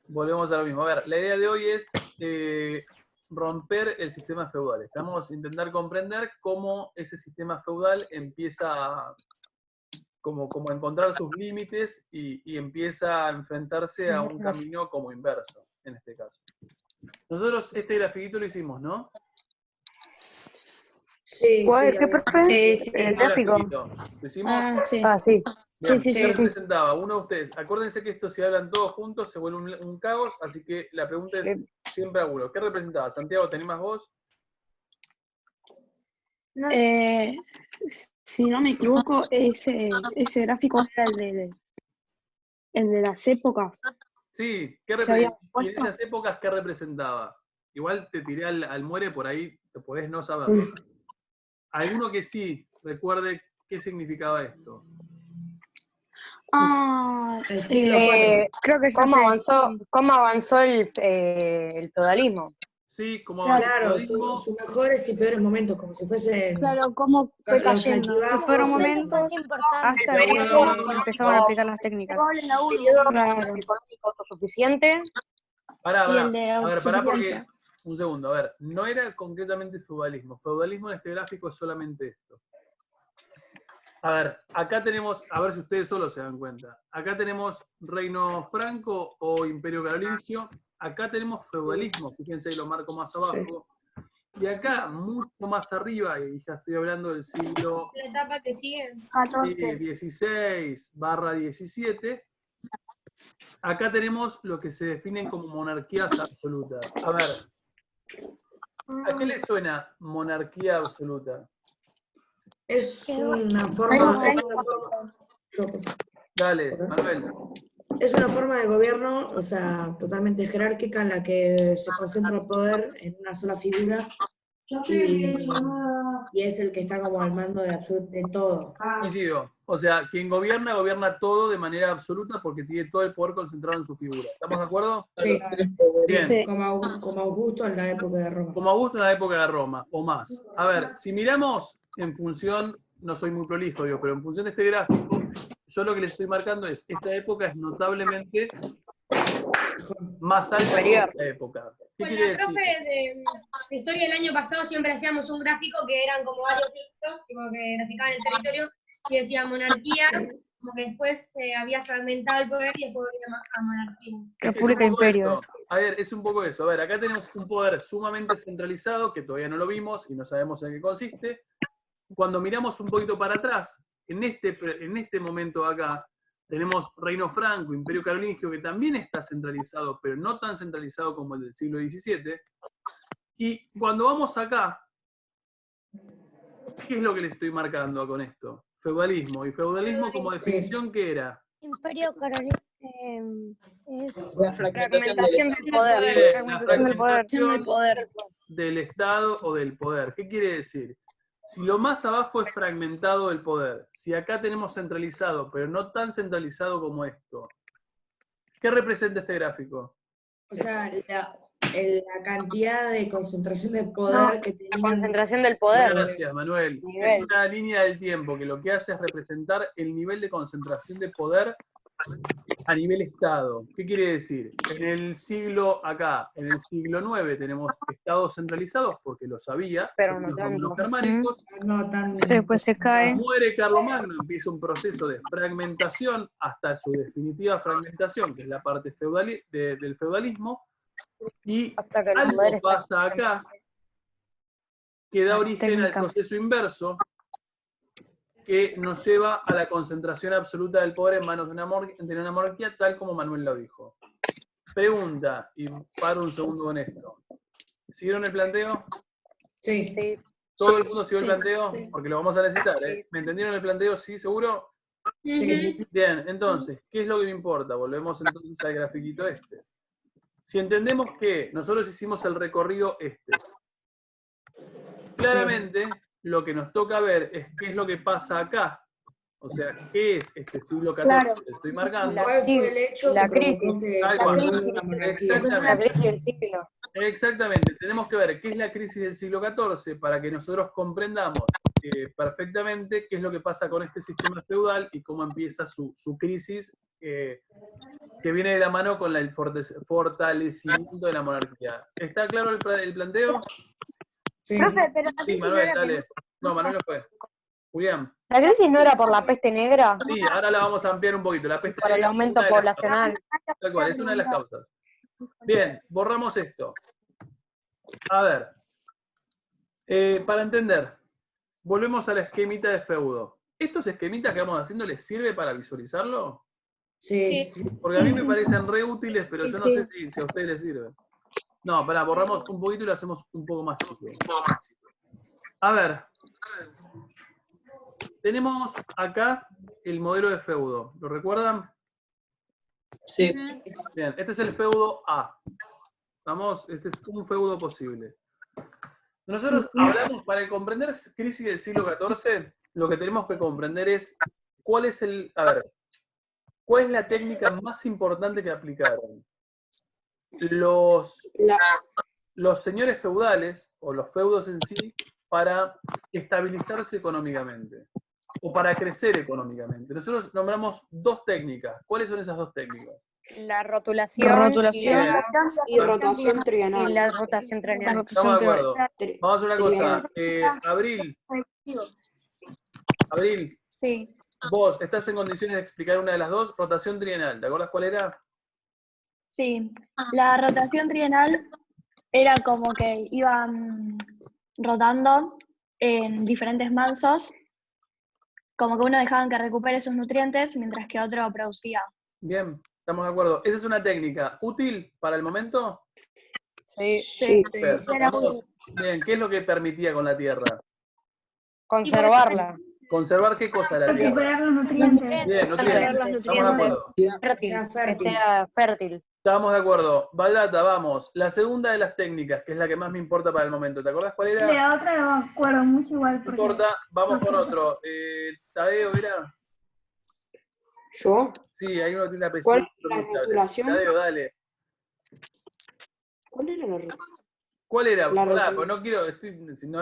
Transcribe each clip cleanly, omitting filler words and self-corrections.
Volvemos a lo mismo. A ver, la idea de hoy es romper el sistema feudal. Estamos a intentar comprender cómo ese sistema feudal empieza a como encontrar sus límites y empieza a enfrentarse a un camino como inverso, en este caso. Nosotros este grafiquito lo hicimos, ¿no? Sí, ¿Qué profe? sí. El gráfico. ¿Lo hicimos? Sí. Sí. Bien, Sí. ¿qué representaba? Uno de ustedes. Acuérdense que esto, si hablan todos juntos, se vuelve un caos, así que la pregunta es siempre a uno. ¿Qué representaba? Santiago, ¿tenés más vos? Si no me equivoco, ese gráfico era el de las épocas. Sí, que habíamos y en puesto. esas épocas, ¿qué representaba? Igual te tiré al muere, por ahí te podés no saberlo. Alguno que sí recuerde qué significaba esto. El siglo IV. Creo que ¿Cómo avanzó el feudalismo? Sí, como Claro, feudalismo. sus mejores y peores momentos, como si fuesen Claro, cómo fue los cayendo. altibajos. fueron momentos hasta que empezaron a aplicar las técnicas. Periodo económico autosuficiente. Pará, Y el de a ver, pará porque. autosuficiencia. Un segundo, a ver, no era concretamente feudalismo. Feudalismo en este gráfico es solamente esto. A ver, acá tenemos, a ver si ustedes solo se dan cuenta. Acá tenemos reino franco o imperio carolingio. Acá tenemos feudalismo, fíjense, lo marco más abajo. Y acá, mucho más arriba, y ya estoy hablando del siglo La etapa que sigue. XVI/XVII, acá tenemos lo que se definen como monarquías absolutas. A ver, ¿a qué le suena monarquía absoluta? Es una forma. Dale, Manuel. Es una forma de gobierno, o sea, totalmente jerárquica, en la que se concentra el poder en una sola figura y es el que está como al mando de todo. Coincido. O sea, quien gobierna, gobierna todo de manera absoluta porque tiene todo el poder concentrado en su figura. ¿Estamos de acuerdo? Sí, Bien. como Augusto en la época de Roma. Como Augusto en la época de Roma, o más. A ver, si miramos en función, no soy muy prolijo, digo, pero en función de este gráfico, yo lo que les estoy marcando es, esta época es notablemente más alta que esta época. ¿Qué Con quiere la decir? profe de historia del año pasado siempre hacíamos un gráfico que eran como varios círculos, como que graficaban el territorio, y decía monarquía, como que después se había fragmentado el poder y después volvía a monarquía. República Es un poco Imperio. eso. A ver, es un poco eso. A ver, acá tenemos un poder sumamente centralizado, que todavía no lo vimos y no sabemos en qué consiste. Cuando miramos un poquito para atrás, en este momento acá, tenemos Reino Franco, Imperio Carolingio, que también está centralizado, pero no tan centralizado como el del siglo XVII. Y cuando vamos acá, ¿qué es lo que les estoy marcando con esto? Feudalismo. ¿Y feudalismo como definición qué era? Imperio Carolingio es La fragmentación del La Fragmentación del poder. del Estado o del poder. ¿Qué quiere decir? Si lo más abajo es fragmentado del poder, si acá tenemos centralizado, pero no tan centralizado como esto, ¿qué representa este gráfico? O sea, la cantidad de concentración de poder que La tenían. concentración del poder. Gracias, Manuel. Es una línea del tiempo que lo que hace es representar el nivel de concentración de poder a nivel Estado. ¿Qué quiere decir? En el siglo IX tenemos estados centralizados porque los había, Pero no los tanto. dominios germánicos. No tan. Después se cae. Muere Carlomagno, empieza un proceso de fragmentación hasta su definitiva fragmentación, que es la parte del feudalismo, y Hasta que los algo poderes pasa acá que da origen al técnicas. proceso inverso, que nos lleva a la concentración absoluta del poder en manos de una monarquía, tal como Manuel lo dijo. Pregunta, y paro un segundo con esto. ¿Siguieron el planteo? Sí. Sí. ¿Todo el mundo siguió el Sí, planteo? sí. Porque lo vamos a necesitar, ¿eh? ¿Me entendieron el planteo? ¿Sí, seguro? Sí. Bien, entonces, ¿qué es lo que me importa? Volvemos entonces al grafiquito este. Si entendemos que nosotros hicimos el recorrido este, claramente lo que nos toca ver es qué es lo que pasa acá. O sea, ¿qué es este siglo XIV Claro. que estoy marcando? ¿Cuál fue el hecho la que provocó crisis. que Tal se cual. volviera una monarquía? La Exactamente. crisis del siglo. Exactamente. Tenemos que ver qué es la crisis del siglo XIV para que nosotros comprendamos perfectamente qué es lo que pasa con este sistema feudal y cómo empieza su crisis que viene de la mano con el fortalecimiento de la monarquía. ¿Está claro el planteo? Sí. Profe, pero Sí, Manuel, dale. No, Manuel no fue. Julián. ¿La crisis no era por la peste negra? Sí, ahora la vamos a ampliar un poquito. La peste Por el negra es aumento una de las poblacional. causas. Tal cual, es una de las causas. Bien, borramos esto. A ver. Para entender, volvemos a la esquemita de feudo. ¿Estos esquemitas que vamos haciendo les sirve para visualizarlo? Sí. Porque a mí me parecen re útiles, pero yo no sé si a ustedes les sirve. No, pará, borramos un poquito y lo hacemos un poco más chico. A ver. Tenemos acá el modelo de feudo. ¿Lo recuerdan? Sí. Bien, este es el feudo A. Vamos, este es un feudo posible. Nosotros hablamos, para comprender crisis del siglo XIV, lo que tenemos que comprender es cuál es la técnica más importante que aplicaron los señores feudales, o los feudos en sí, para estabilizarse económicamente, o para crecer económicamente. Nosotros nombramos dos técnicas. ¿Cuáles son esas dos técnicas? La rotulación, Y rotación y trienal. la rotación trienal. Estamos de acuerdo. Tri- Vamos a hacer una cosa. Abril, Sí. vos estás en condiciones de explicar una de las dos, rotación trienal. ¿Te acuerdas cuál era? Sí, la rotación trienal era como que iban rotando en diferentes mansos, como que uno dejaban que recupere sus nutrientes mientras que otro producía. Bien, estamos de acuerdo. ¿Esa es una técnica útil para el momento? Sí. Sí. Perfecto. Vamos. Bien, ¿qué es lo que permitía con la tierra? Conservarla. ¿Conservar qué cosa la tierra? Recuperar los nutrientes. Bien, no Recuperar tiene. los Estamos de acuerdo. Fértil, Sea que fértil. sea fértil. Estamos de acuerdo. Valdata, vamos. La segunda de las técnicas, que es la que más me importa para el momento. ¿Te acordás cuál era? La otra no me acuerdo mucho igual. No importa, vamos con otro. Tadeo, ¿era? ¿Yo? Sí, hay uno que tiene apellido. ¿Cuál es la pronunciable. rotulación? Tadeo, dale. ¿Cuál era la rotación? ¿Cuál era? La Pará, rotul- pues no quiero,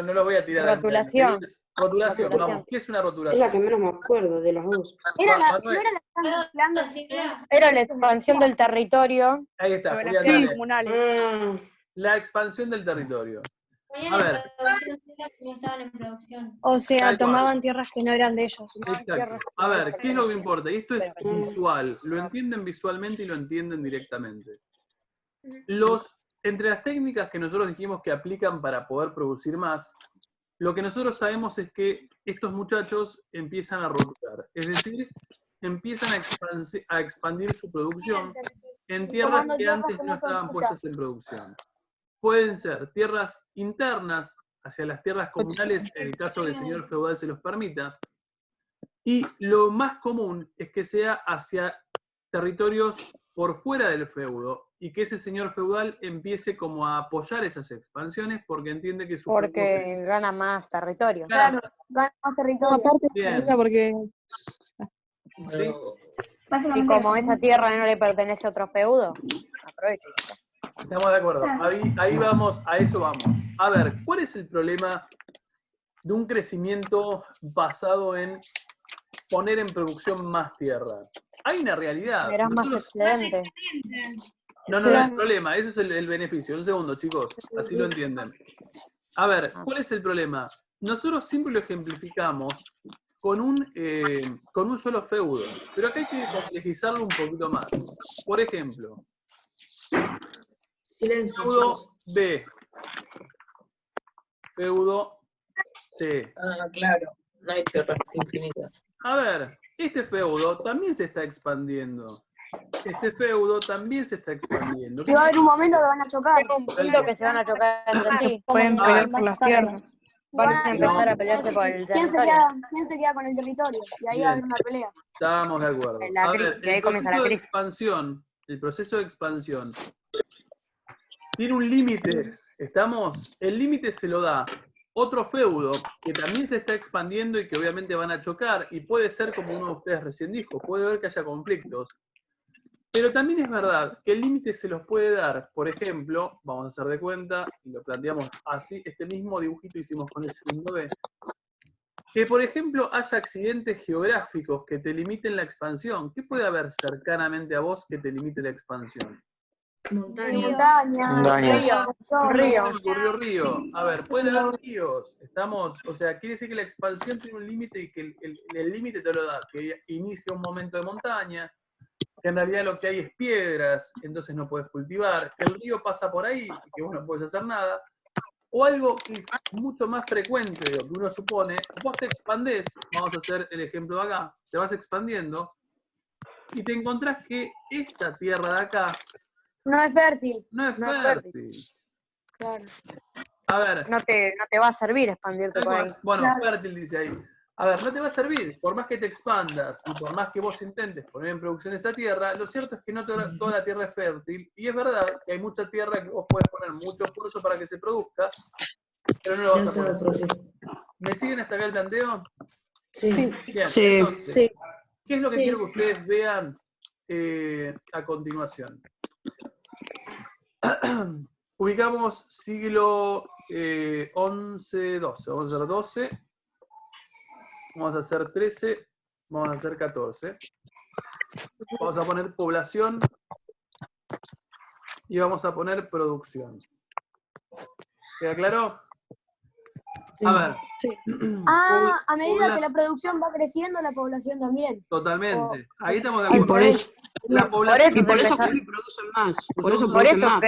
no los voy a tirar. Rotulación. Rotulación, Rotulación. vamos. ¿Qué es una Es rotulación? la que menos me acuerdo de las dos. Era la, Manuel. ¿no era la que estaban mezclando? Era la expansión del territorio. Ahí está, Julián, Poblaciones dale. comunales. La expansión del territorio. Ponían A en ver. producción, no estaban en producción. O sea, Tal cual. tomaban tierras que no eran de ellos. Exacto. A ver, ¿qué es lo que importa? Y esto es visual. Lo entienden visualmente y lo entienden directamente. Entre las técnicas que nosotros dijimos que aplican para poder producir más, lo que nosotros sabemos es que estos muchachos empiezan a rotular. Es decir, empiezan a expandir su producción en tierras que antes no estaban puestas en producción. Pueden ser tierras internas, hacia las tierras comunales, en el caso del señor feudal se los permita, y lo más común es que sea hacia territorios por fuera del feudo, y que ese señor feudal empiece como a apoyar esas expansiones porque entiende que su feudo Porque crece. gana más territorio. Claro, Gana más territorio. bien. Porque ¿Sí? Y como esa tierra no le pertenece a otro feudo, aprovecha. Estamos de acuerdo. Ahí vamos, a eso vamos. A ver, ¿cuál es el problema de un crecimiento basado en poner en producción más tierra? Hay una realidad. Verás más Nosotros- excedente. No, no, el problema, ese es el beneficio. Un segundo, chicos, así lo entienden. A ver, ¿cuál es el problema? Nosotros siempre lo ejemplificamos con un solo feudo, pero acá hay que complejizarlo un poquito más. Por ejemplo, Silencio, feudo chicos. B, feudo C. Ah, claro. No hay tierras infinitas. A ver, este feudo también se está expandiendo. Este feudo también se está expandiendo. Y va a haber un momento que van a chocar. Llega un punto que se van a chocar entre sí. pueden A pelear ver. por las tierras. Van a empezar a pelearse por el ¿Quién se territorio. queda con el territorio? Y ahí va a haber una pelea. Estábamos de acuerdo. La A crisis, ver, y ahí comienza la crisis. el proceso de expansión tiene un límite. ¿Estamos? El límite se lo da otro feudo que también se está expandiendo y que obviamente van a chocar, y puede ser como uno de ustedes recién dijo, puede ver que haya conflictos. Pero también es verdad que el límite se los puede dar, por ejemplo, vamos a hacer de cuenta, y lo planteamos así, este mismo dibujito hicimos con el segundo B. Que, por ejemplo, haya accidentes geográficos que te limiten la expansión. ¿Qué puede haber cercanamente a vos que te limite la expansión? Río. Se me ocurrió río. A ver, pueden haber ríos. O sea, quiere decir que la expansión tiene un límite y que el límite te lo da, que inicia un momento de montaña, que en realidad lo que hay es piedras, entonces no puedes cultivar, que el río pasa por ahí y que vos no puedes hacer nada. O algo que es mucho más frecuente de lo que uno supone, vos te expandés, vamos a hacer el ejemplo de acá, te vas expandiendo y te encontrás que esta tierra de acá No es fértil. no es No es fértil. Claro. A ver, No te va a servir expandirte tal por ahí. cual. Bueno, fértil dice ahí. A ver, no te va a servir, por más que te expandas y por más que vos intentes poner en producción esa tierra, lo cierto es que no toda la tierra es fértil, y es verdad que hay mucha tierra que vos podés poner mucho esfuerzo para que se produzca, pero no lo vas No a se va poder a hacer. producir. ¿Me siguen hasta acá el planteo? Sí. Bien, Sí. entonces, ¿qué es lo que quiero que ustedes vean a continuación? Ubicamos siglo XI, XII. Vamos a hacer 12. Vamos a hacer 13. Vamos a hacer 14. Vamos a poner población. Y vamos a poner producción. ¿Queda claro? A ver. Ah, a medida que la Población. producción va creciendo, la población también. Totalmente. Ahí estamos de Y acuerdo. por eso, La población Por y por eso empezaron- producen más. Un Por eso segundo. Por producen eso más.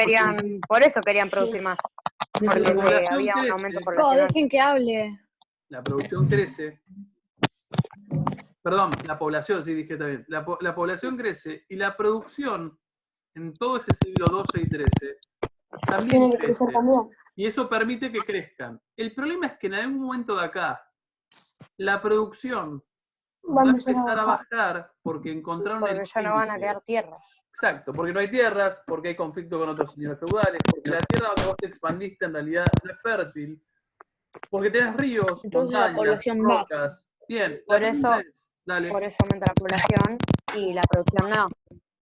querían producir más. Porque La población había un crece. aumento Oh, poblacional. dejen que hable. La producción crece. Perdón, la población, sí dije también. La población crece y la producción en todo ese siglo XII y XIII también Tiene que crece. crecer también. Y eso permite que crezcan. El problema es que en algún momento de acá, la producción va a empezar a bajar porque encontraron Porque el ya no van a límite. quedar tierras. Exacto, porque no hay tierras, porque hay conflicto con otros señores feudales, porque la tierra donde vos te expandiste en realidad no es fértil, porque tenés ríos, Entonces la montañas, población baja. rocas. Bien, Por la pregunta eso- es, dale. Por eso aumenta la población y la producción no.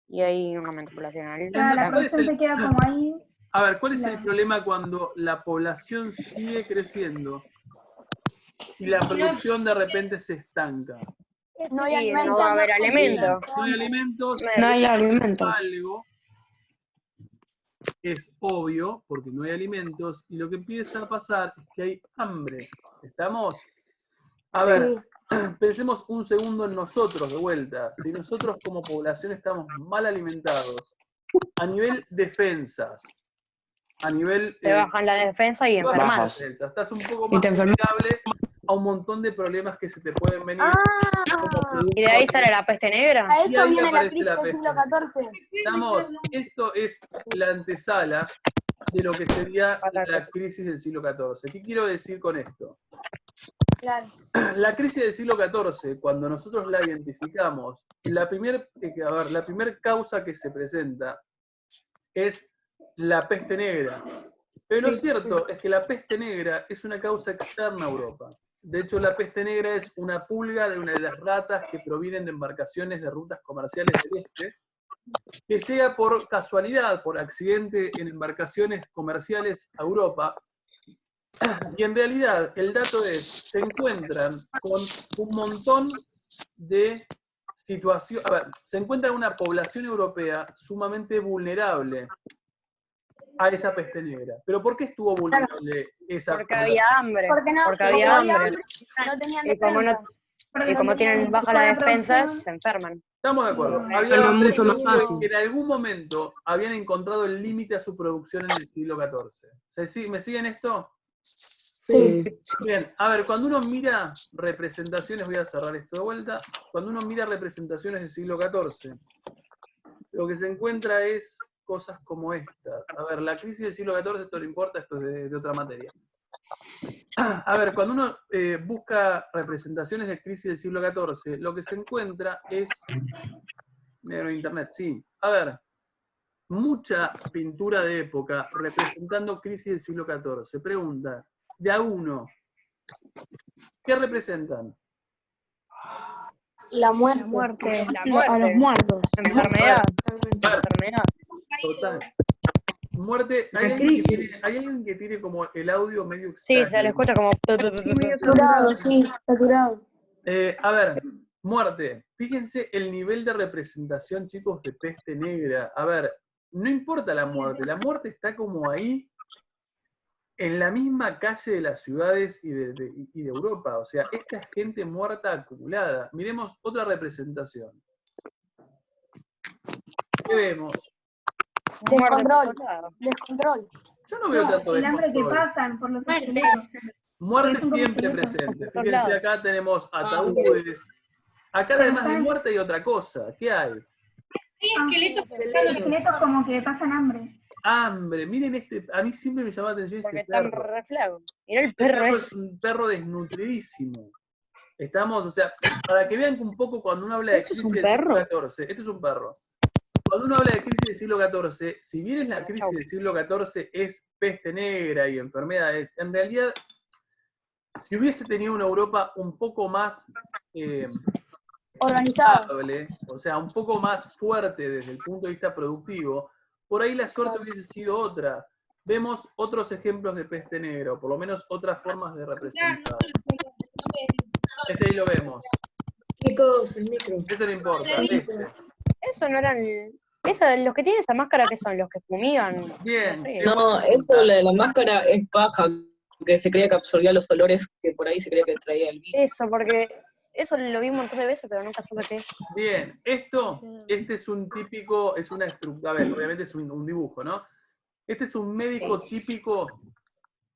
Y hay un aumento poblacional. Claro, la La producción se queda como ahí. A ver, ¿cuál es el Claro. problema cuando la población sigue creciendo y la producción de repente se estanca? No hay Sí, alimentos. no va a haber no- alimentos. No hay alimentos, No hay alimentos. algo es obvio, porque no hay alimentos, y lo que empieza a pasar es que hay hambre. ¿Estamos? A ver, pensemos un segundo en nosotros de vuelta. Si nosotros como población estamos mal alimentados, a nivel defensas, a nivel... Te bajan la defensa y bajas enfermas. defensas, estás un poco Y más te enfermas. vulnerable a un montón de problemas que se te pueden venir. como producto Y de ahí sale la peste negra. A Y eso ahí viene la aparece crisis la del peste siglo XIV. Estamos, esto es la antesala de lo que sería la crisis del siglo XIV. ¿Qué quiero decir con esto? Claro. La crisis del siglo XIV, cuando nosotros la identificamos, la primer causa que se presenta es la peste negra. Pero lo cierto es que la peste negra es una causa externa a Europa. De hecho, la peste negra es una pulga de una de las ratas que provienen de embarcaciones de rutas comerciales del este, que llega por casualidad, por accidente, en embarcaciones comerciales a Europa. Y en realidad, el dato es, se encuentran con un montón de situaciones, se encuentra una población europea sumamente vulnerable a esa peste negra. ¿Pero por qué estuvo vulnerable esa Porque población? había hambre. Porque había hambre. no tenían Y como, defensas. y como tienen baja la defensa, se enferman. Estamos de acuerdo. Bueno, Había hambre mucho más seguro fácil. que en algún momento habían encontrado el límite a su producción en el siglo XIV. ¿Me siguen esto? Sí. Bien, a ver, cuando uno mira representaciones, voy a cerrar esto de vuelta, cuando uno mira representaciones del siglo XIV, lo que se encuentra es cosas como esta. A ver, la crisis del siglo XIV, esto no importa, esto es de otra materia. A ver, cuando uno busca representaciones de crisis del siglo XIV, lo que se encuentra es... Negro internet, sí. A ver, mucha pintura de época representando crisis del siglo XIV. Se pregunta, de a uno, ¿qué representan? La muerte. La muerte. La muerte. A los muertos. Enfermedad. A ver, Enfermedad. total. Muerte, La ¿hay alguien, que crisis. tiene, ¿hay alguien que tiene como el audio medio Sí, extraño? se le escucha como... Saturado, sí, saturado. A ver, muerte. Fíjense el nivel de representación, chicos, de peste negra. A ver, no importa la muerte está como ahí, en la misma calle de las ciudades y de Europa. O sea, esta es gente muerta acumulada. Miremos otra representación. ¿Qué vemos? Descontrol. Descontrol. Yo no veo tanto El hambre que descontrol. pasan por los Muertes. esqueletos. Muerte Son como siempre esqueletos. presente. Por todos Fíjense, lados. acá tenemos ataúdes. Acá además de muerte hay otra cosa. ¿Qué hay? Hay esqueletos Los buscando los esqueletos como que pasan hambre. Hambre. Miren este, a mí siempre me llama la atención Porque este están perro. re flacos. Mirá el Este perro perro ese. es un perro desnutridísimo. Estamos, o sea, para que vean que un poco cuando uno habla de ¿Eso es crisis un del perro? siglo XIV, esto es un perro. Cuando uno habla de crisis del siglo XIV, si bien es la crisis del siglo XIV es peste negra y enfermedades, en realidad, si hubiese tenido una Europa un poco más Organizado. estable, o sea, un poco más fuerte desde el punto de vista productivo, por ahí la suerte hubiese sido otra. Vemos otros ejemplos de peste negra, o por lo menos otras formas de representar. Este ahí lo vemos. Chicos, el micro. Esto no importa. Este. Eso no eran... los que tienen esa máscara, ¿qué son? Los que fumigan. Bien. No sé. qué No, buena eso pregunta. la de la máscara es paja, que se creía que absorbía los olores que por ahí se creía que traía el virus. Eso, porque eso lo vi un montón de veces, pero nunca supe qué es. Bien, este es un típico, es una estructura, a ver, obviamente es un dibujo, ¿no? Este es un médico típico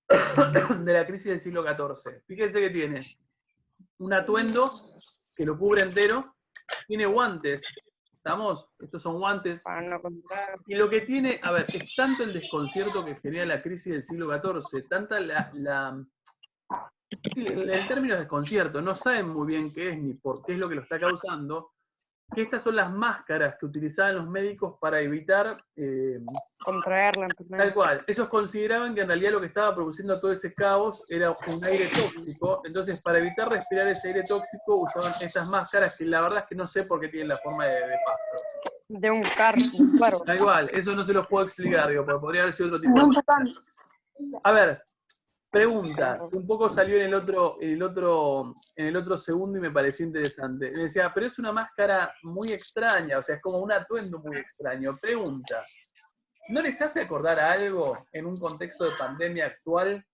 de la crisis del siglo XIV. Fíjense que tiene un atuendo que lo cubre entero, tiene guantes, ¿estamos? Estos son guantes. Para no contar. Y lo que tiene, a ver, es tanto el desconcierto que genera la crisis del siglo XIV, tanta sí, el término es desconcierto, no saben muy bien qué es ni por qué es lo que lo está causando, que estas son las máscaras que utilizaban los médicos para evitar, Contraer la enfermedad. tal cual, ellos consideraban que en realidad lo que estaba produciendo todo ese caos era un aire tóxico, entonces para evitar respirar ese aire tóxico usaban estas máscaras que la verdad es que no sé por qué tienen la forma de pájaro. De un carro, un cuervo. Tal cual, eso no se los puedo explicar, digo, porque podría haber sido otro tipo de Muy máscara. importante. A ver, pregunta, un poco salió en el otro segundo y me pareció interesante. Me decía, pero es una máscara muy extraña, o sea, es como un atuendo muy extraño. Pregunta, ¿no les hace acordar a algo en un contexto de pandemia actual?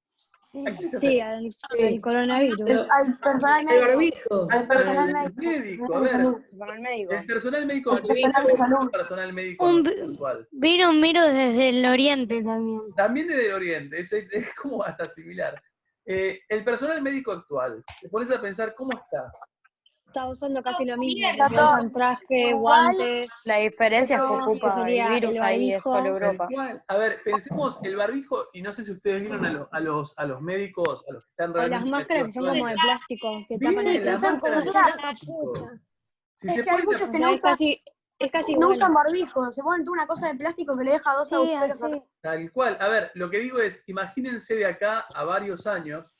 ¿A qué les hace Sí, al coronavirus. Al personal El médico. barbijo. Al personal al médico. médico? A ver, Con el médico. el personal médico El personal de salud. el personal médico Un actual. Vino un virus desde el oriente también. También desde el oriente, es como hasta similar. El personal médico actual, te pones a pensar cómo está. Está usando casi lo mismo. Está porque todo usan traje, igual. guantes. La diferencia es que Pero, ocupa sería el virus el ahí, es solo barbijo. Europa. Tal cual. A ver, pensemos el barbijo, y no sé si ustedes vieron a los médicos, a los que están O realmente... las máscaras que son como de plástico, que Bien, tapan el las piso. máscaras de plástico. Si Es se que hay ponen a muchos que No, no es usan, casi no igual. usan barbijo, se ponen toda una cosa de plástico que le deja dos Sí, agujeros así. acá. Tal cual. A ver, lo que digo es, imagínense de acá a varios años,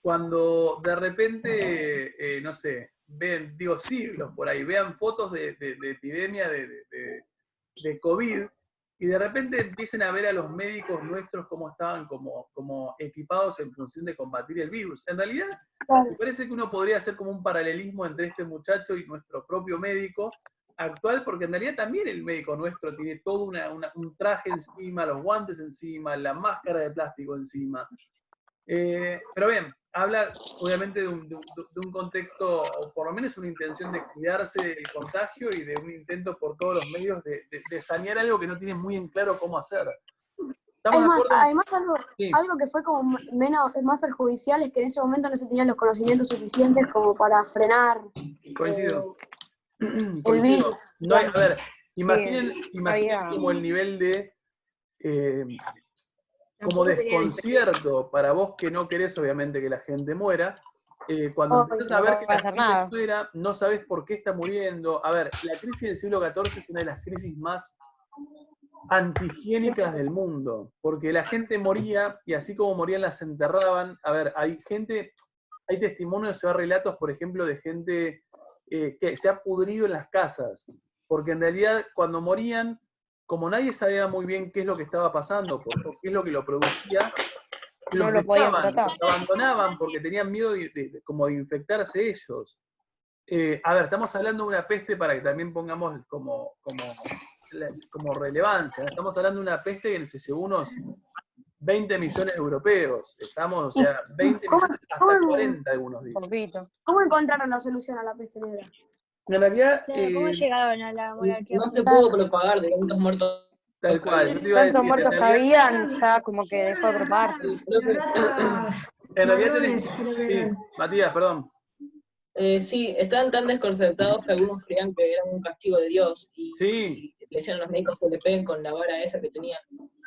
cuando de repente, no sé, ven, digo siglos por ahí, vean fotos de epidemia de COVID, y de repente empiecen a ver a los médicos nuestros cómo estaban como equipados en función de combatir el virus. En realidad, me parece que uno podría hacer como un paralelismo entre este muchacho y nuestro propio médico actual, porque en realidad también el médico nuestro tiene todo un traje encima, los guantes encima, la máscara de plástico encima. Pero bien, habla obviamente de un contexto, o por lo menos una intención de cuidarse del contagio y de un intento por todos los medios de sanear algo que no tienen muy en claro cómo hacer. ¿Estamos de acuerdo? Además Sí. algo que fue como más perjudicial es que en ese momento no se tenían los conocimientos suficientes como para frenar Coincido. el Coincido. virus. No hay, a ver, imaginen había- como el nivel de como Tampoco tenían desconcierto para vos que no querés obviamente que la gente muera. Cuando Obvio, empezás a ver no que puede la hacer gente nada. muera, no sabés por qué está muriendo. A ver, la crisis del siglo XIV es una de las crisis más antihigiénicas del mundo, porque la gente moría, y así como morían las enterraban. A ver, hay testimonios o relatos, por ejemplo, de gente que se ha pudrido en las casas, porque en realidad cuando morían como nadie sabía muy bien qué es lo que estaba pasando, qué es lo que lo producía, No lo podían dejaban, tratar. los abandonaban porque tenían miedo como de infectarse ellos. A ver, estamos hablando de una peste para que también pongamos como relevancia, ¿no? Estamos hablando de una peste que se llevó unos 20 millones de europeos. Estamos, o sea, 20 millones, hasta 40 algunos dicen. Poquito. ¿Cómo encontraron la solución a la peste negra? En realidad, ¿Cómo llegaron a la monarquía? No se pudo propagar de tantos muertos. tal cual. Yo te iba a Tantos decir, muertos en que realidad- habían, ya como que dejó de propagarse. En realidad Ladrones, tenés- creo que sí, eran. Matías, perdón. Sí, estaban tan desconcertados que algunos creían que era un castigo de Dios y Sí, le decían a los médicos que le peguen con la vara esa que tenían.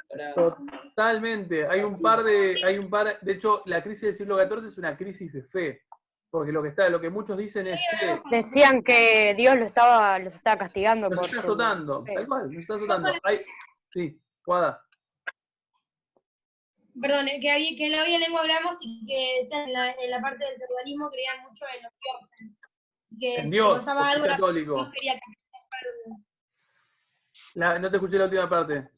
Para... totalmente. Hay un par, de hecho, la crisis del siglo XIV es una crisis de fe. Porque lo que muchos dicen es que Decían que Dios los estaba castigando nos por está su azotando. fe. Tal cual, nos está azotando. Sí, Guada. Perdón, que en la Vía Lengua hablamos y que en la parte del feudalismo creían mucho en los dioses. Y que En si Dios, te pasaba porque algo, es católico. Dios quería que algo. No te escuché la última parte.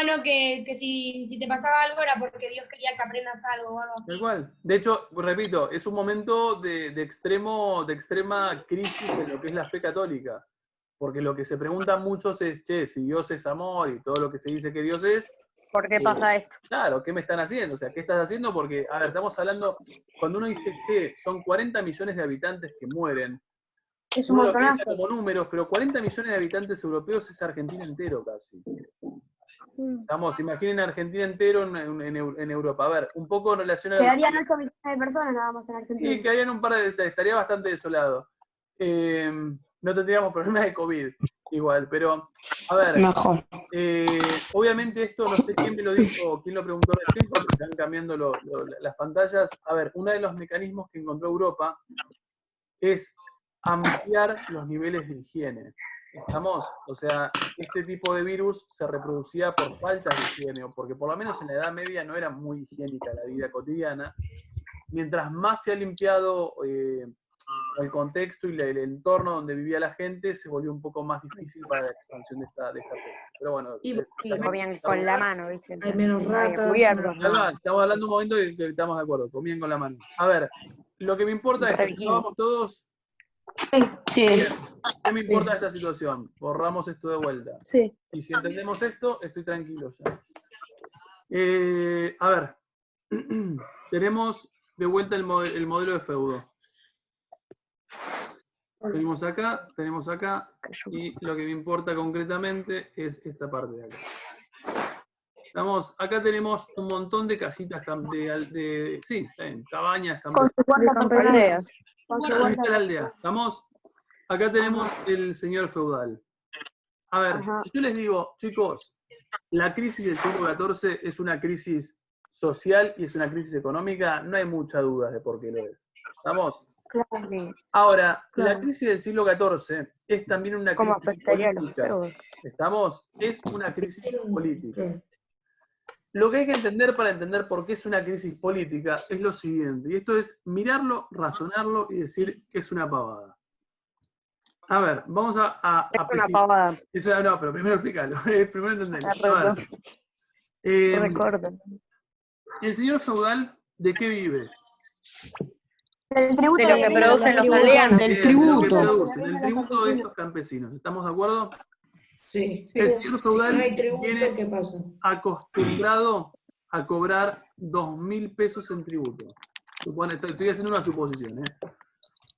No, que si te pasaba algo era porque Dios quería que aprendas algo o algo así. Tal cual. De hecho, repito, es un momento de extrema crisis en lo que es la fe católica. Porque lo que se preguntan muchos es, che, si Dios es amor y todo lo que se dice que Dios es, ¿Por qué pasa esto? claro, ¿qué me están haciendo? O sea, ¿qué estás haciendo? Porque, a ver, estamos hablando, cuando uno dice, che, son 40 millones de habitantes que mueren, Es un uno lo piensa montonazo. como números, pero 40 millones de habitantes europeos es Argentina entero casi. Vamos, imaginen Argentina entero en Europa. A ver, un poco en relación a... Quedarían 8 millones de personas nada más en Argentina. Sí, quedarían un par estaría bastante desolado. No tendríamos problemas de COVID igual, pero a ver, Mejor. obviamente esto no sé quién me lo dijo o quién lo preguntó recién, porque están cambiando las pantallas. A ver, uno de los mecanismos que encontró Europa es ampliar los niveles de higiene. ¿Estamos? O sea, este tipo de virus se reproducía por faltas de higiene, o porque por lo menos en la Edad Media no era muy higiénica la vida cotidiana. Mientras más se ha limpiado el contexto y el entorno donde vivía la gente, se volvió un poco más difícil para la expansión de esta peste. Pero bueno, Y Sí, comían con la mano, ¿viste? hay menos ratas. Cubiertos, ahí va, estamos hablando de un momento que estamos de acuerdo, comían con la mano. A ver, lo que me importa es que Requín. vamos todos. Sí. ¿Qué me importa esta situación? Borramos esto de vuelta. Sí. Y si entendemos esto, estoy tranquilo ya. A ver, tenemos de vuelta el modelo de feudo. Tenemos acá, y lo que me importa concretamente es esta parte de acá. Acá tenemos un montón de casitas, cabañas, Con su cuarta personal. Aldeas. Con su Ahí cuarta está la aldea. Acá tenemos el señor feudal. A ver, Ajá. si yo les digo, chicos, la crisis del siglo XIV es una crisis social y es una crisis económica, no hay mucha duda de por qué lo es. ¿Estamos? Claro. Sí. Ahora, la Claro. crisis del siglo XIV es también una ¿Cómo crisis afectaría a los política. feudos? ¿Estamos? Es una crisis política. Lo que hay que entender para entender por qué es una crisis política es lo siguiente, y esto es mirarlo, razonarlo y decir que es una pavada. A ver, vamos a Es una pavada. no, pero primero explícalo, primero entenderlo. A ver, Recuerdo. el señor feudal, ¿de qué vive? Del tributo De lo que producen los aldeanos. Del Del tributo. tributo de estos campesinos. ¿Estamos de acuerdo? Sí. El señor No feudal hay tributo, viene ¿qué pasa? acostumbrado a cobrar 2.000 pesos en tributo. Estoy haciendo una suposición.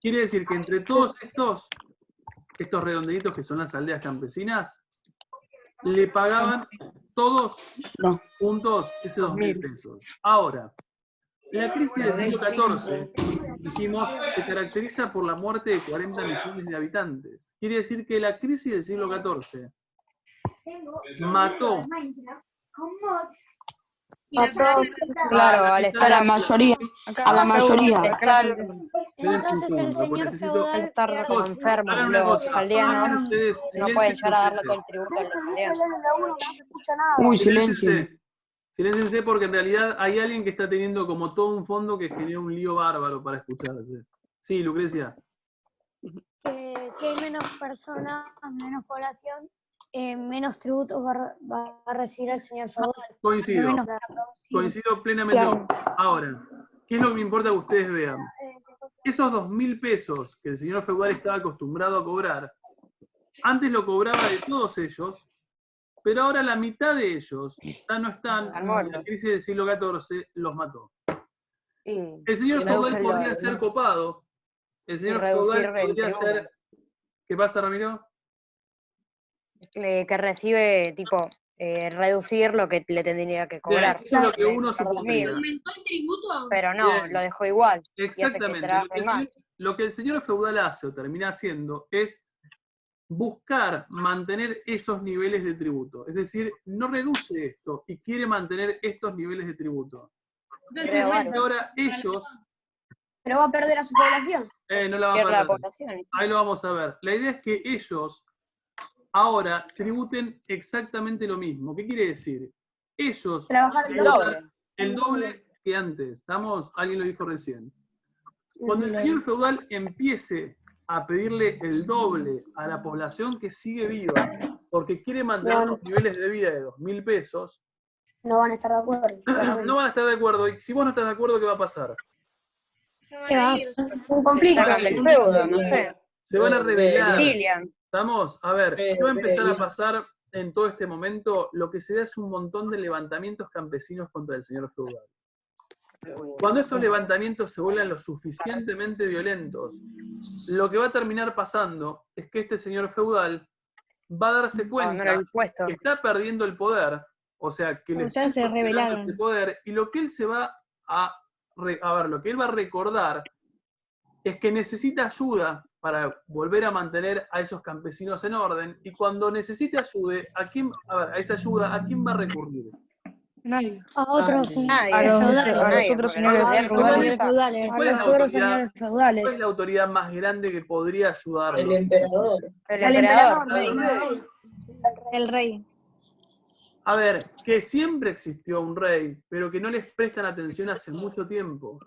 Quiere decir que entre todos estos redondelitos que son las aldeas campesinas, le pagaban todos No. juntos ese 2.000 pesos. Ahora, la crisis del siglo XIV, dijimos, se caracteriza por la muerte de 40 millones de habitantes. Quiere decir que la crisis del siglo XIV mató Claro, al A estar la mayoría. A la mayoría. Claro, Entonces el señor feudal estar pierde- como enfermos Hagan una los cosa, aldeanos, hagan ustedes no silencio pueden llegar a darle ustedes. todo el tributo a los Ustedes aldeanos. en la 1 no se escucha nada. Uy, silencio. Siléncense porque en realidad hay alguien que está teniendo como todo un fondo que genera un lío bárbaro para escucharse. Sí, Lucrecia. que si hay menos personas, menos población, menos tributos va a recibir el señor feudal. Coincido, Menos coincido plenamente. Claro. Ahora, ¿qué es lo que me importa que ustedes vean? Esos 2.000 pesos que el señor feudal estaba acostumbrado a cobrar, antes lo cobraba de todos ellos, pero ahora la mitad de ellos ya no están, y la crisis del siglo XIV los mató. El señor feudal podría ser copado, el señor feudal podría ser... ¿Qué pasa, Ramiro? Que recibe, tipo, reducir lo que le tendría que cobrar. Bien, eso es lo que uno supondría. ¿Aumentó el tributo? Pero no, Bien. lo dejó igual. Exactamente. Lo que el señor feudal hace o termina haciendo es buscar mantener esos niveles de tributo. Es decir, no reduce esto y quiere mantener estos niveles de tributo. Entonces, Ahora ellos... Pero va a perder a su población. No la va a Pierde la perder. población. Ahí lo vamos a ver. La idea es que ellos ahora tributen exactamente lo mismo. ¿Qué quiere decir? Ellos Trabajar el tributan el doble que antes. ¿Estamos? Alguien lo dijo recién. Cuando el señor feudal empiece a pedirle el doble a la población que sigue viva, porque quiere mantener los niveles de vida de 2.000 pesos, No van a estar de acuerdo. no van a estar de acuerdo. Y si vos no estás de acuerdo, ¿qué va a pasar? Un conflicto. Sacan del feudo, no sé. Se van a rebelar. Exilian. ¿Estamos? A ver, ¿qué va a empezar a pasar en todo este momento? Lo que se da es un montón de levantamientos campesinos contra el señor feudal. Cuando estos levantamientos se vuelvan lo suficientemente violentos, lo que va a terminar pasando es que este señor feudal va a darse cuenta que está perdiendo el poder, o sea, que le está se rebelaron. el poder, y lo que él se va lo que él va a recordar es que necesita ayuda para volver a mantener a esos campesinos en orden, y cuando necesite ayuda, a esa ayuda, ¿a quién va a recurrir? Nadie. A otros A los otros señores feudales. ¿Cuál es A la los otros autoridad? señores ¿Cuál es feudales. la autoridad más grande que podría ayudarlos? El emperador. El emperador. El rey. A ver, que siempre existió un rey, pero que no les prestan atención hace mucho tiempo.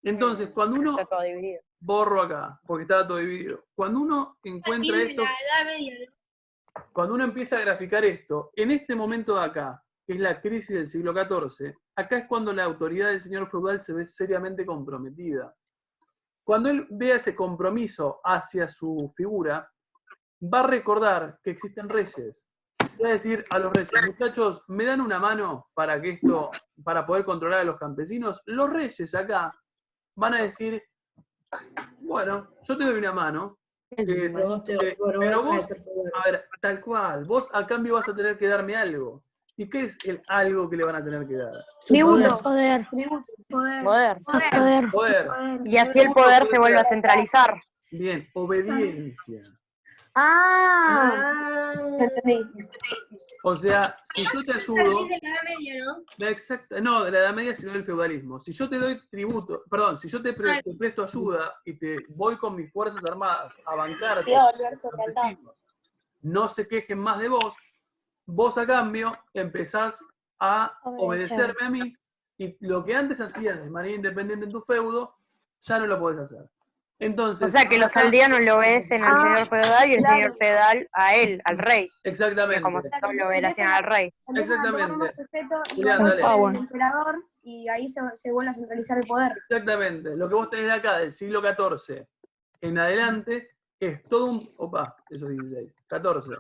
Entonces, cuando uno... Está todo dividido. Borro acá, porque estaba todo dividido. Cuando uno encuentra esto, La Edad Media, ¿no? cuando uno empieza a graficar esto, en este momento de acá, que es la crisis del siglo XIV, acá es cuando la autoridad del señor feudal se ve seriamente comprometida. Cuando él vea ese compromiso hacia su figura, va a recordar que existen reyes. Va a decir a los reyes, muchachos, ¿me dan una mano para poder controlar a los campesinos? Los reyes acá van a decir, bueno, yo te doy una mano, pero vos, a ver, tal cual, vos a cambio vas a tener que darme algo. ¿Y qué es el algo que le van a tener que dar? Tributo. Poder. Poder. Y así el poder se vuelve a centralizar. Bien, obediencia. Entendí. O sea, si yo te ayudo... De la Edad Media, ¿no? No, de la Edad Media, sino del feudalismo. Si yo te doy tributo, perdón, si yo te presto ayuda y te voy con mis fuerzas armadas a bancarte, no se quejen más de vos, vos a cambio empezás a obedecerme a mí, y lo que antes hacías de manera independiente en tu feudo, ya no lo podés hacer. Entonces, o sea que los aldeanos le obedecen al señor feudal y el señor feudal a él, al rey. Exactamente. Como si todos le obedecían al rey. Exactamente. El emperador, y ahí se vuelve a centralizar el poder. Exactamente. Lo que vos tenés de acá, del siglo XIV en adelante, es todo un... eso es 16. 14.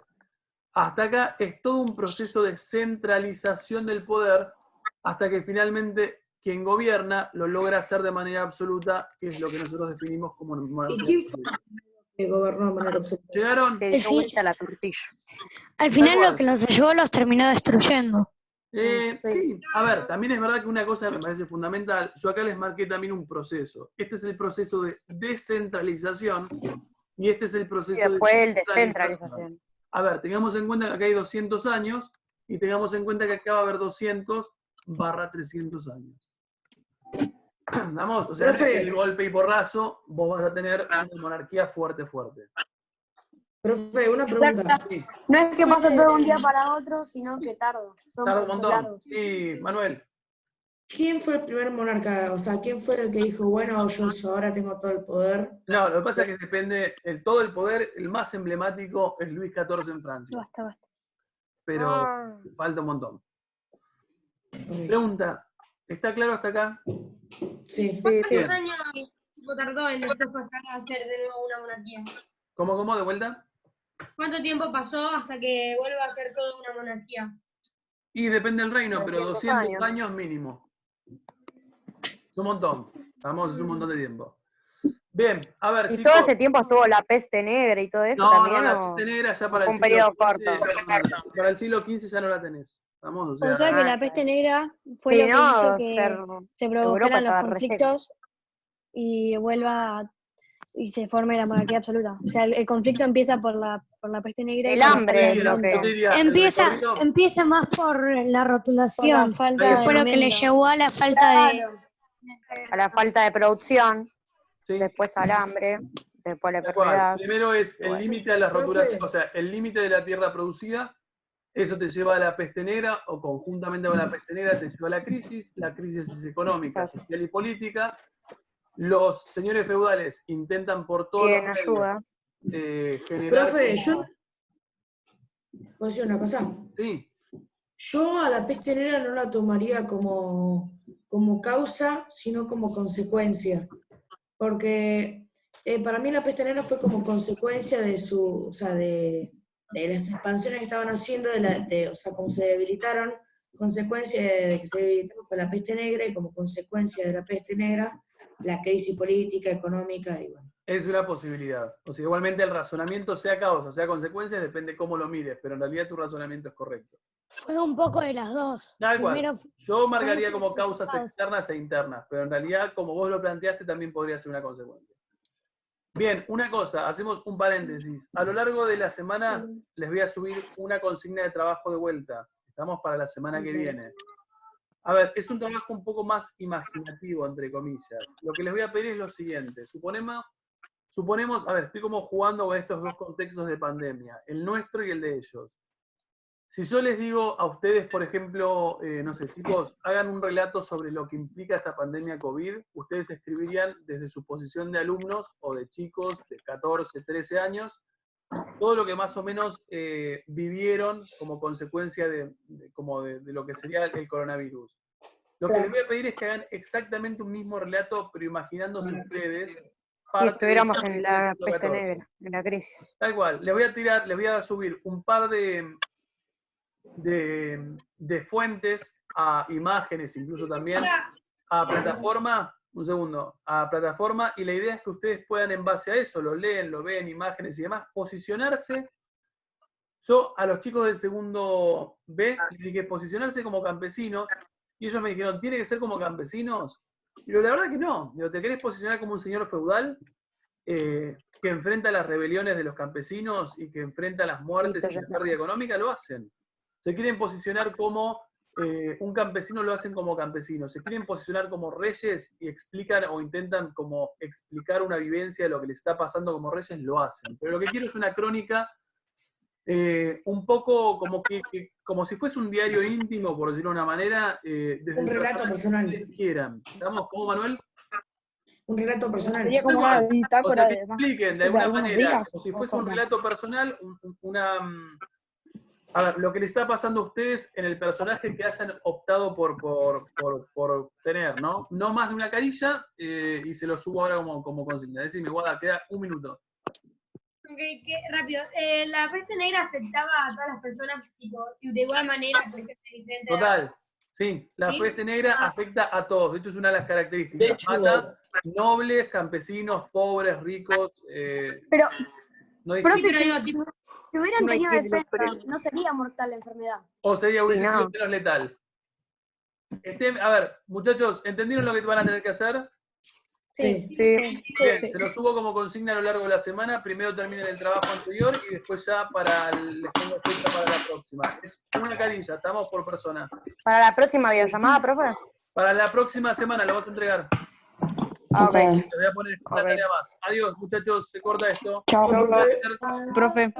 Hasta acá es todo un proceso de centralización del poder, hasta que finalmente quien gobierna lo logra hacer de manera absoluta, que es lo que nosotros definimos como monarquía. ¿Y quién fue que gobernó de manera absoluta? ¿Llegaron? La tortilla. Al final lo que los llevó los terminó destruyendo. Sí, a ver, también es verdad que una cosa me parece fundamental, yo acá les marqué también un proceso. Este es el proceso de descentralización y este es el proceso y después el de descentralización. A ver, tengamos en cuenta que acá hay 200 años y tengamos en cuenta que acá va a haber 200/300 años. ¿Vamos? O sea, el golpe y porrazo, vos vas a tener una monarquía fuerte. Profe, una pregunta. Sí. No es que pase todo de un día para otro, sino que tarda. Son Tarda un procesos montón. largos. Sí, Manuel. ¿Quién fue el primer monarca? O sea, ¿quién fue el que dijo, bueno, yo ahora tengo todo el poder? No, lo que pasa es que depende, todo el poder, el más emblemático es Luis XIV en Francia. Basta. pero falta un montón. Pregunta, ¿está claro hasta acá? Sí. ¿Cuántos Bien. años tipo, tardó en después pasar a ser de nuevo una monarquía? ¿Cómo? ¿De vuelta? ¿Cuánto tiempo pasó hasta que vuelva a ser toda una monarquía? Y depende del reino, pero 300 200 años mínimo. Es un montón. Vamos, es un montón de tiempo. Bien, a ver, ¿Y chicos. todo ese tiempo estuvo la peste negra y todo eso No, también? la ¿o peste negra ya para el fue un siglo periodo XV, corto? para el siglo XV ya no la tenés. Vamos, o sea, O sea que Ah, la peste negra fue sí, lo que no, hizo que se Europa produjeran los estaba re seca. conflictos y y se forme la monarquía absoluta. O sea, el conflicto empieza por la peste negra y El por la hambre falta de es lo alimento. yo te diría, el Empieza, recorrido- empieza más por la Por la rotulación, falta Ahí que de está. fue lo que le alimento. llevó a la falta de... A la falta de producción, sí, después al hambre, después a la tal cual. enfermedad. Primero es el Bueno. límite a las Profe. roturaciones, o sea, el límite de la tierra producida, eso te lleva a la peste negra, o conjuntamente con la peste negra te lleva a la crisis es económica, social y política. Los señores feudales intentan por todos Piden los medios ayuda. generar... Profe, como- ¿puedo decir una cosa? Sí, Yo a la peste negra no la tomaría como causa, sino como consecuencia. Porque para mí la peste negra fue como consecuencia de o sea, de las expansiones que estaban haciendo, o sea, como se debilitaron, consecuencia de que se debilitaron fue la peste negra, y como consecuencia de la peste negra, la crisis política, económica, y bueno. es una posibilidad. O sea, igualmente el razonamiento, sea causa, sea consecuencia, depende cómo lo mires, pero en realidad tu razonamiento es correcto. Fue un poco de las dos. Tal cual. Primero Yo marcaría consecuencia y como después causas causa. externas e internas, pero en realidad, como vos lo planteaste, también podría ser una consecuencia. Bien, una cosa, hacemos un paréntesis. A lo largo de la semana les voy a subir una consigna de trabajo de vuelta. Estamos para la semana que viene. A ver, es un trabajo un poco más imaginativo, entre comillas. Lo que les voy a pedir es lo siguiente. Suponemos, a ver, estoy como jugando con estos dos contextos de pandemia, el nuestro y el de ellos. Si yo les digo a ustedes, por ejemplo, no sé, chicos, hagan un relato sobre lo que implica esta pandemia COVID, ustedes escribirían desde su posición de alumnos o de chicos de 14, 13 años, todo lo que más o menos vivieron como consecuencia de lo que sería el coronavirus. Lo que les voy a pedir es que hagan exactamente un mismo relato, pero imaginándose ustedes Si estuviéramos en la peste 14. negra, en la crisis. Tal cual. Les voy a subir un par de fuentes, a imágenes incluso también, a plataforma, a plataforma, y la idea es que ustedes puedan en base a eso, lo leen, lo ven, imágenes y demás, posicionarse. Yo a los chicos del segundo B les dije posicionarse como campesinos, y ellos me dijeron, ¿tiene que ser como campesinos? Y la verdad que no. Digo, ¿te querés posicionar como un señor feudal que enfrenta las rebeliones de los campesinos y que enfrenta las muertes y la pérdida económica? Lo hacen. Se quieren posicionar como un campesino, lo hacen como campesinos. Se quieren posicionar como reyes y explican o intentan como explicar una vivencia de lo que les está pasando como reyes, lo hacen. Pero lo que quiero es una crónica un poco como si fuese un diario íntimo, por decirlo de una manera, desde Un relato personal. que ustedes quieran. ¿Estamos? ¿Cómo, Manuel? Un relato personal. Sería como una O bitácora sea, que de expliquen de de alguna algunos manera, días, como si o fuese un cómo. relato personal, a ver, lo que les está pasando a ustedes en el personaje que hayan optado por tener, ¿no? No más de una carilla, y se lo subo ahora como consigna. Decime, Guada, queda un minuto. Ok, rápido. La peste negra afectaba a todas las personas tipo, de igual manera, por ejemplo, de diferente edad. Total, sí, la ¿Sí? peste negra afecta a todos. De hecho, es una de las De características. hecho, Mata nobles, campesinos, pobres, ricos. Pero, No Sí, profe, pero digo, tipo, si hubieran No hay tenido títulos, pero- defensas, no sería mortal la enfermedad. o sería hubiese Y no. sido menos letal. A ver, muchachos, ¿entendieron lo que van a tener que hacer? Sí. Bien, se lo subo como consigna a lo largo de la semana. Primero terminen el trabajo anterior y después ya les pongo fecha para la próxima. Es una carilla, estamos por persona. Para la próxima videollamada, profe. Para la próxima semana lo vas a entregar. Ah, ok. Te voy a poner una Ok. tarea más. Adiós, muchachos, se corta esto. Chao, Un placer. profe.